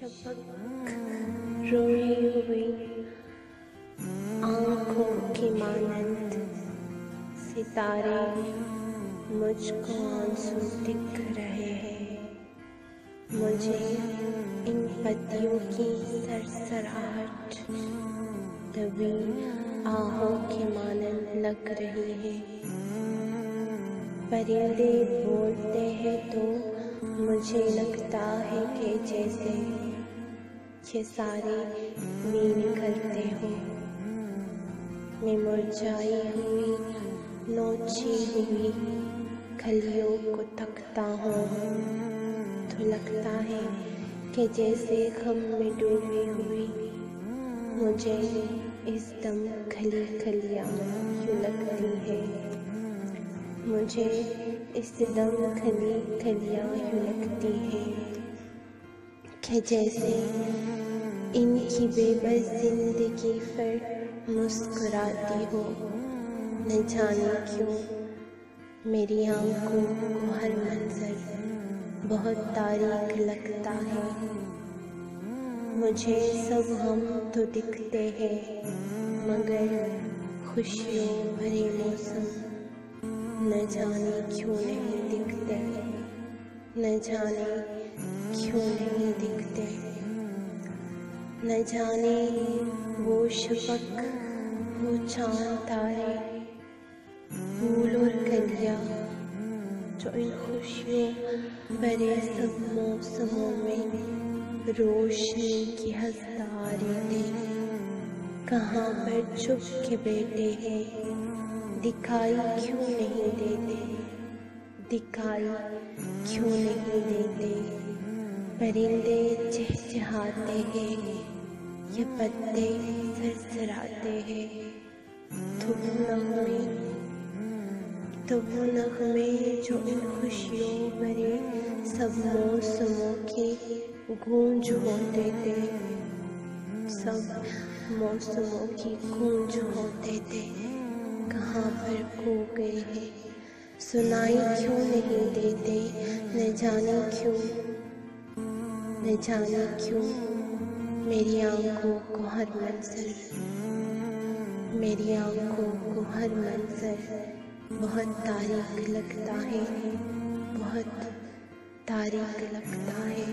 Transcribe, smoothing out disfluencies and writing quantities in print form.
शफक रोई हुई आँखों की मानंद सितारे मुझको आंसू दिख रहे हैं। मुझे इन पतियों की सरसराहट दबी आहों की मानंद लग रही है। परिंदे बोलते हैं तो मुझे लगता है कि जैसे ये सारे मीन करते हो। मैं मुरझाई हुई नोची हुई कलियों को तकता हूँ तो लगता है कि जैसे गम में डूबी हुई मुझे इस दम खली खलियाँ यूँ लगती है। मुझे इस दम खली खलियाँ यूँ लगती है कि जैसे इनकी बेबस जिंदगी पर मुस्कुराती हो। न जाने क्यों मेरी आंखों को हर मंजर बहुत तारीख लगता है। मुझे सब हम तो दिखते हैं मगर खुशियों भरे मौसम न जाने क्यों नहीं दिखते। न जाने क्यों नहीं दिखते। न जाने वो शफक वो चांद तारे फूल और कलियाँ जो इन खुशियों भरे सब मौसमों में रोशनी की हंसता आ रहे थे कहाँ पर छुप के बैठे हैं। दिखाई क्यों नहीं देते। दिखाई क्यों नहीं देते। परिंदे चहचहाते हैं ये पत्ते सरसराते हैं तो वो नगमे जो इन खुशियों भरे सब मौसमों की गूंज होते थे। सब मौसमों की गूंज होते थे कहाँ पर खो गए हैं। सुनाई क्यों नहीं देते। न जाने क्यों न जाने क्यों मेरी आंखों को हर मंजर बहुत तारीख लगता है। बहुत तारीख लगता है।